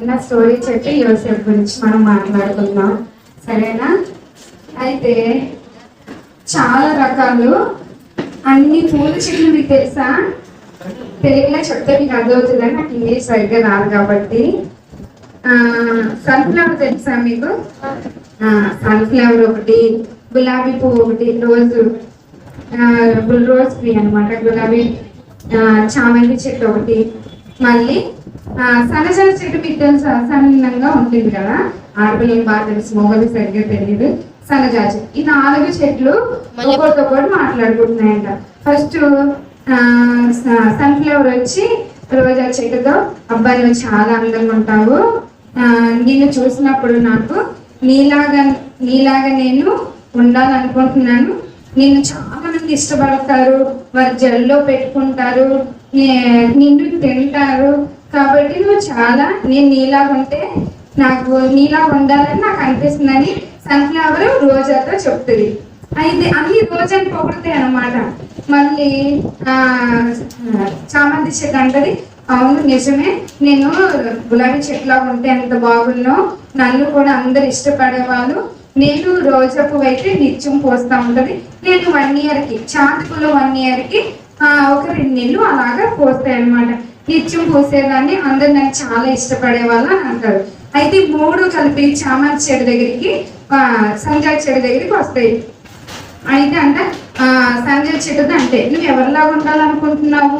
చిన్న స్టోరీ చెప్పి యోసేపు గురించి మనం మాట్లాడుకుందాం, సరేనా? అయితే చాలా రకాలు అన్ని పూల చెట్లు మీకు తెలుసా? తెలుగులో చెప్తే మీకు అర్థమవుతుందని నాకు ఇంగ్లీష్ సరిగ్గా రాదు కాబట్టి. సన్ఫ్లవర్ తెలుసా మీకు? సన్ఫ్లవర్ ఒకటి, గులాబీ పువ్వు ఒకటి, రోజ్ ట్రీ అనమాట, గులాబీ చామంతి చెట్టు ఒకటి, మళ్ళీ సన్నజాజి చెట్టు మీకు తెలుసా? సన్నంగా ఉంటుంది కదా, ఆడపిల్లకి బాగా తెలుసు, మొగలు సరిగ్గా తెలియదు. సన్నజాజి, ఈ 4 చెట్లు ఒకరికొకటి మాట్లాడుకుంటున్నాయంట. ఫస్ట్ సన్ఫ్లవర్ వచ్చి రోజా చెట్టుతో, అబ్బాయి నువ్వు చాలా అందంగా ఉంటావు, నిన్ను చూసినప్పుడు నాకు నీలాగా నేను ఉండాలనుకుంటున్నాను, నిన్ను చాలా మంది ఇష్టపడతారు, వారి జల్లో పెట్టుకుంటారు, నిన్ను తింటారు, కాబట్టి నువ్వు చాలా, నేను నీలాగా ఉంటే నాకు నీలాగా ఉండాలని నాకు అనిపిస్తుందని సన్ఫ్లవర్ రోజాతో చెప్తుంది. అయితే అన్ని రోజాని పొగుడుతాయి అన్నమాట. మళ్ళీ చామంతి చెట్టు అంటది, అవును నిజమే, నేను గులాబీ చెట్టులా ఉంటే ఎంత బాగున్నో, నన్ను కూడా అందరు ఇష్టపడేవాళ్ళు, నేను రోజా పువ్వు అయితే నిత్యం పోస్తూ ఉంటుంది, నేను 1 ఇయర్కి చాతుకులో 1 ఇయర్కి ఒక 2 నెలలు అలాగా పోస్తాయి అనమాట, నిత్యం పూసేదాన్ని, అందరు నన్ను చాలా ఇష్టపడేవాళ్ళు అని అంటారు. అయితే 3 కలిపి చామంతి చెట్టు దగ్గరికి సంజాయి చెట్టు దగ్గరికి వస్తాయి. అయితే అంటే సంజయ్ చెట్టుది అంటే, నువ్వు ఎవరిలాగా ఉండాలనుకుంటున్నావు,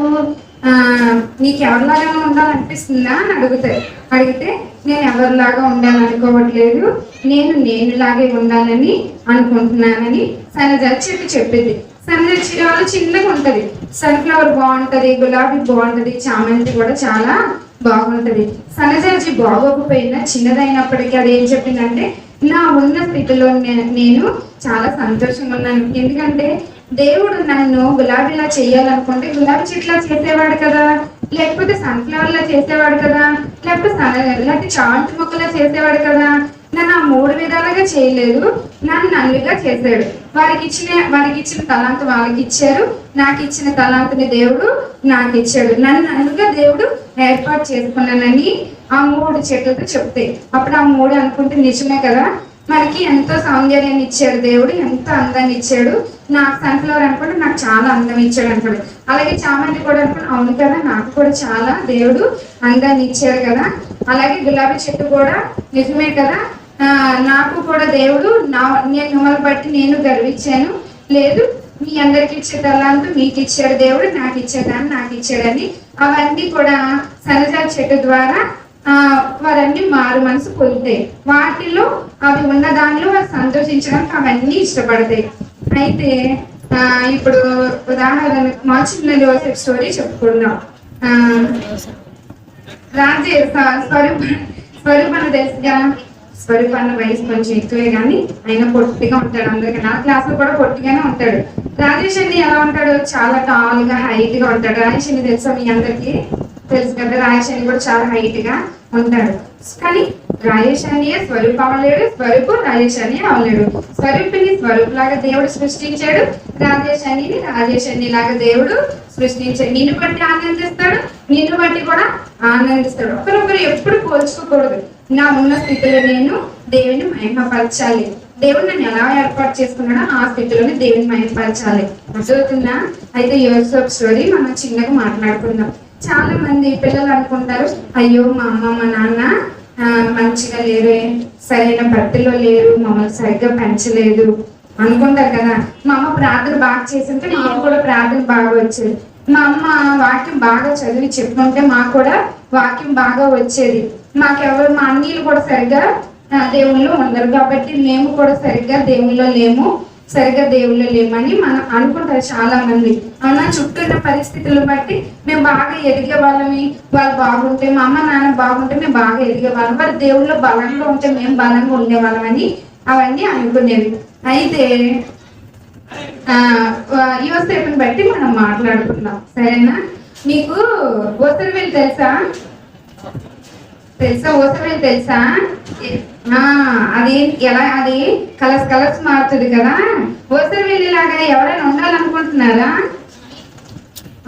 నీకు ఎవరిలాగా ఉండాలనిపిస్తుందా అని అడిగితే నేను ఎవరిలాగా ఉండాలనుకోవట్లేదు, నేనులాగే ఉండాలని అనుకుంటున్నానని సన్నజాజి చెట్టు చెప్పింది. సన్నజాజి చెట్టు చిన్నగా ఉంటది, సన్ఫ్లవర్ బాగుంటది, గులాబీ బాగుంటది, చామంతి కూడా చాలా బాగుంటది. సన్నజాజి బాగోకపోయినా చిన్నదైనప్పటికీ అది ఏం చెప్పిందంటే, నా ఉన్న స్థితిలో నేను చాలా సంతోషంగా ఉన్నాను, ఎందుకంటే దేవుడు నన్ను గులాబీలా చేయాలనుకుంటే గులాబీ చెట్లా చేసేవాడు కదా, లేకపోతే సన్ఫ్లవర్లా చేసేవాడు కదా, లేకపోతే చాంతి మొక్కలా చేసేవాడు కదా, నన్ను 3 విధాలుగా చేయలేదు, నన్నుగా చేశాడు. వారికి ఇచ్చిన తలాంతు వాళ్ళకి ఇచ్చారు, నాకు ఇచ్చిన తలాంతుని దేవుడు నాకు ఇచ్చాడు, నన్నుగా దేవుడు ఏర్పాటు చేసుకున్నానని ఆ 3 చెట్లతో చెప్తాయి. అప్పుడు ఆ 3 అనుకుంటే నిజమే కదా, మనకి ఎంతో సౌందర్యాన్ని ఇచ్చాడు దేవుడు, ఎంతో అందాన్ని ఇచ్చాడు, నాకు సన్ఫ్లవర్ అనుకుంటే నాకు చాలా అందం ఇచ్చాడు అనుకోండి, అలాగే చామంతి కూడా అనుకోండి, అవును కదా నాకు కూడా చాలా దేవుడు అందాన్ని ఇచ్చాడు కదా, అలాగే గులాబీ చెట్టు కూడా నిజమే కదా, నాకు కూడా దేవుడు నేను మిమ్మల్ని బట్టి నేను గర్వించాను, లేదు మీ అందరికి ఇచ్చే తలాంతు మీకు ఇచ్చాడు దేవుడు, నాకు ఇచ్చేదాన్ని నాకు ఇచ్చాడని, అవన్నీ కూడా సన్నజాజి చెట్టు ద్వారా వారన్నీ మారు మనసు పొందుతాయి, వాటిలో అవి ఉన్న దానిలో వారు సంతోషించడానికి అవన్నీ ఇష్టపడతాయి. అయితే ఇప్పుడు ఉదాహరణకు మా చిన్న యోసేపు స్టోరీ చెప్పుకుందాం. స్వరూపన్న తెలుసుగా, స్వరూపన్న వయసు కొంచెం ఎక్కువే కానీ ఆయన పొట్టిగా ఉంటాడు, అందరికీ నా క్లాస్లో కూడా పొట్టిగానే ఉంటాడు. రాజేష్ అన్ని ఎలా ఉంటాడు, చాలా టాల్గా హైట్గా ఉంటాడు. రాజేష్ అన్ని తెలుసా మీ అందరికీ? తెలుసు కదా, రాజేష్ అని కూడా చాలా హైట్గా ఉంటాడు. కానీ రాజేష్ అన్నయ్య స్వరూప్ అవ్వలేడు, స్వరూపు రాజేష్ అన్నయ్య అవ్వలేడు. స్వరూపుని స్వరూప్ లాగా దేవుడు సృష్టించాడు, రాజేష్ అన్నయ్యని లాగా దేవుడు సృష్టించాడు. నిన్ను బట్టి ఆనందిస్తాడు, నిన్ను బట్టి కూడా ఆనందిస్తాడు. ఒకరొకరు ఎప్పుడు పోల్చుకోకూడదు. నా ఉన్న స్థితిలో నేను దేవుని మహిమపరచాలి, దేవుడు నన్ను ఎలా ఏర్పాటు చేసుకున్నాడో ఆ స్థితిలోనే దేవుని మహిమపరచాలి. అర్థమవుతుందా? అయితే యోసేపు స్టోరీ మనం చిన్నగా మాట్లాడుకుందాం. చాలా మంది పిల్లలు అనుకుంటారు, అయ్యో మా అమ్మ మా నాన్న మంచిగా లేరు, సరైన భర్తలో లేరు, మమ్మల్ని సరిగ్గా పెంచలేదు అనుకుంటారు కదా. మా అమ్మ ప్రార్థన బాగా చేస్తుంటే మాకు కూడా ప్రార్థన బాగా వచ్చేది, మా అమ్మ వాక్యం బాగా చదివి చెప్పుకుంటే మాకు కూడా వాక్యం బాగా వచ్చేది, మాకెవరు మా అన్నీళ్ళు కూడా సరిగ్గా దేవుళ్ళు ఉండరు కాబట్టి మేము కూడా సరిగ్గా దేవుళ్ళో లేమని మనం అనుకుంటారు చాలా మంది. అవునా? చుట్టూ ఉన్న పరిస్థితులను బట్టి మేము బాగా ఎదిగే వాళ్ళమి, వాళ్ళు బాగుంటే, మా అమ్మ నాన్న బాగుంటే మేము బాగా ఎదిగే వాళ్ళం, వారు దేవుళ్ళు బలంగా ఉంటే మేము బలంగా ఉండేవాళ్ళమని అవన్నీ అనుకునేవి. అయితే యోసేపుని బట్టి మనం మాట్లాడుకుందాం, సరేనా? మీకు ఓసరవేలు తెలుసా? ఓసరవేలు తెలుసా? అది ఎలా, అది కలర్స్ మారుతుంది కదా. ఓసరవేలు లాగా ఎవరైనా ఉండాలనుకుంటున్నారా?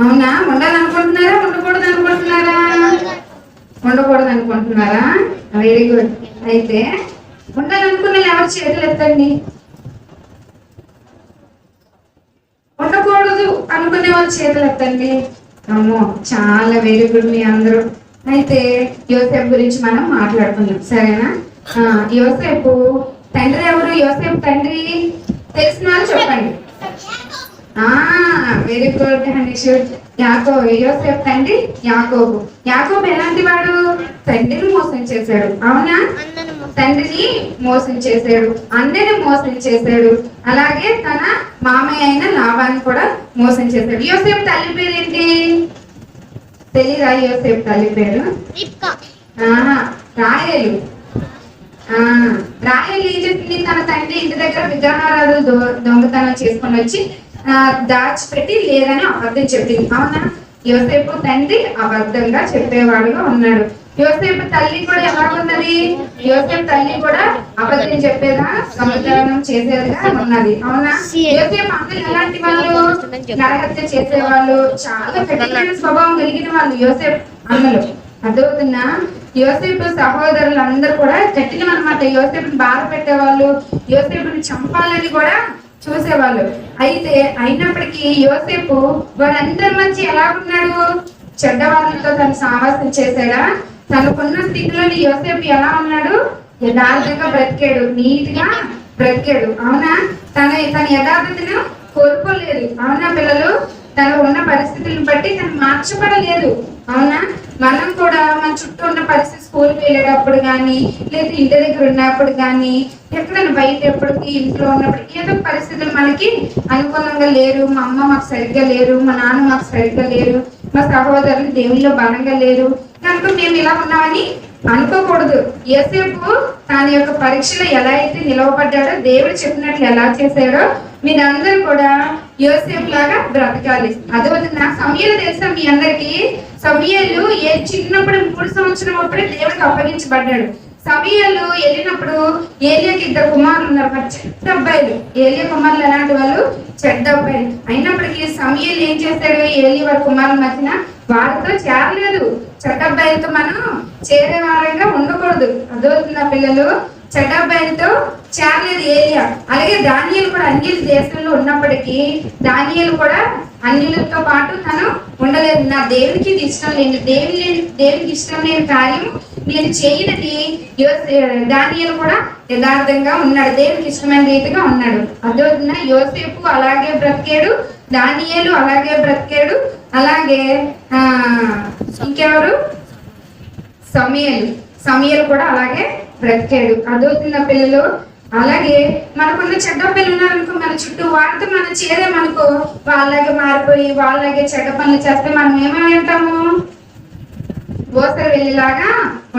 అవునా? ఉండాలనుకుంటున్నారా, ఉండకూడదు అనుకుంటున్నారా? ఉండకూడదు అనుకుంటున్నారా? Very good. అయితే ఉండాలనుకున్న ఎవరు చేతులు ఎత్తండి. ఉండకూడదు అనుకునే వాళ్ళు చేతులు ఎత్తండి. అమ్మో, చాలా వెరీ గుడ్ మీ అందరూ. అయితే యోసేపు గురించి మనం మాట్లాడుకుందాం, సరేనా? యోసేపు తండ్రి ఎవరు? యోసేపు తండ్రి తెలిసిన వాళ్ళు చెప్పండి. వెరీ గుడ్ అండి. యాకోబు. యోసేపు తండ్రి యాకోబు. యాకోబు ఎలాంటి వాడు? తండ్రిని మోసం చేశాడు, అవునా? తండ్రిని మోసం చేశాడు, అన్నని మోసం చేశాడు, అలాగే తన మామయ్య అయిన లాబాన్ని కూడా మోసం చేశాడు. యోసేపు తల్లి పేరు ఏంటి తెలీదా? యోసేపు తల్లి పేరు రాహేలు. రాహేలు ఏం చెప్పింది? తన తండ్రి ఇంటి దగ్గర విగ్రహారాధన దొంగతనం చేసుకొని వచ్చి దాచిపెట్టి లేదని అబద్ధం చెప్పింది, అవునా? యోసేపు తండ్రి అబద్ధంగా చెప్పేవాడుగా ఉన్నాడు. యోసేపు తల్లి కూడా ఎలా ఉన్నది? యోసేపు తల్లి కూడా అబద్ధం చెప్పేదా, దొంగతనం చేసేదిగా ఉన్నది, అవునా? యోసేపు అన్నలు ఎలాంటి వాళ్ళు? నరహత్య చేసేవాళ్ళు, చాలా కఠినమైన స్వభావం కలిగిన వాళ్ళు యోసేపు అన్నలు. అదవుతున్నా? యోసేపు సహోదరులు అందరూ కూడా కఠినం అన్నమాట. యోసేపుని బాధ పెట్టేవాళ్ళు, యోసేపుని చంపాలని కూడా చూసేవాళ్ళు. అయితే అయినప్పటికీ యోసేపు వారందరి మధ్య ఎలా ఉన్నాడు? చెడ్డవాళ్ళతో తను సావాసం చేశాడా? తనకున్న స్థితిలోని యోసేపు ఎలా ఉన్నాడు? యథార్థంగా బ్రతికాడు, నీతిగా బ్రతికాడు, అవునా? తన యథార్థతను కోల్పోలేదు, అవునా పిల్లలు? తను ఉన్న పరిస్థితులను బట్టి తను మార్చబడలేదు, అవునా? మనం కూడా మన చుట్టూ ఉన్న పరిస్థితి, స్కూల్కి వెళ్ళేటప్పుడు కానీ, లేదా ఇంటి దగ్గర ఉన్నప్పుడు కానీ, ఎక్కడైనా బయట ఎప్పటికీ ఇంట్లో ఉన్నప్పుడు ఏదో పరిస్థితులు మనకి అనుకూలంగా లేరు. మా అమ్మ మాకు సరిగ్గా లేరు, మా నాన్న మాకు సరిగ్గా లేరు, మా సహోదరులు దేవుళ్ళలో బలంగా లేరు కనుక మేము ఇలా ఉన్నామని అనుకోకూడదు. యోసేపు తన యొక్క పరీక్షలో ఎలా అయితే నిలవబడ్డాడో, దేవుడు చెప్పినట్లు ఎలా చేశాడో మీరందరూ కూడా యోసేపు లాగా బ్రతకాలి. అదొక సమయాలు తెలుసా మీ అందరికి? సమయాలు చిన్నప్పుడు 3 సంవత్సరం అప్పుడే దేవుడికి అప్పగించబడ్డాడు. సమయాలు వెళ్ళినప్పుడు ఏలియాకి 2 కుమారులు ఉన్నారు, చెడ్డ అబ్బాయిలు. ఏలియా కుమారులు ఎలాంటి వాళ్ళు? చెడ్డ అబ్బాయిలు. అయినప్పటికీ సమయాలు ఏం చేశాడు? ఏలియా వారి కుమారుల మధ్యన వారితో చేరలేదు. చెడ్డ అబ్బాయిలతో మనం చేరే వారంగా ఉండకూడదు. అదవుతున్న పిల్లలు, చెడ్డ అబ్బాయిలతో చేరలేదు ఏలియా. అలాగే దానియేలు కూడా అన్యుల దేశంలో ఉన్నప్పటికీ దానియేలు కూడా అన్యులతో పాటు తను ఉండలేదు. నా దేవునికి ఇది ఇష్టం లేదు, దేవునికి ఇష్టం లేని కార్యం నేను చేయనని దానియేలు కూడా యథార్థంగా ఉన్నాడు, దేవునికి ఇష్టమైన రీతిగా ఉన్నాడు. అదవుతున్న యోసేపు అలాగే బ్రతికాడు, దానియేలు అలాగే బ్రతికాడు, అలాగే ఇంకెవరు? సమయలు కూడా అలాగే బ్రతికాడు. అదవుతున్న పిల్లలు. అలాగే మనకున్న చెడ్డ పిల్లలు ఉన్నారనుకో మన చుట్టూ, వాటితో మనం చేరేమనుకో వాళ్ళలాగే మారిపోయి వాళ్ళలాగే చెడ్డ పనులు చేస్తే మనం ఏమని అంటాము? ఓసరి వెళ్ళిలాగా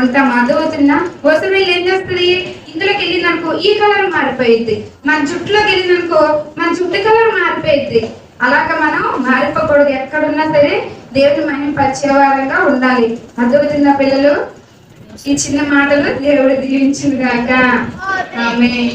ఉంటాం. అదవుతున్నా? ఓసరి వెళ్ళి ఏం చేస్తుంది? ఇందులోకి వెళ్ళిందనుకో ఈ కలర్ మారిపోయింది, మన జుట్టులోకి వెళ్ళిందనుకో మన జుట్టు కలర్ మారిపోయింది. అలాగా మనం మారిపోకూడదు. ఎక్కడున్నా సరే దేవుని మహిమపరిచేవారంగా ఉండాలి. అదవుతున్న పిల్లలు. ఈ చిన్న మాటలు దేవుడు దీవించింది గాక. ఆమేన్.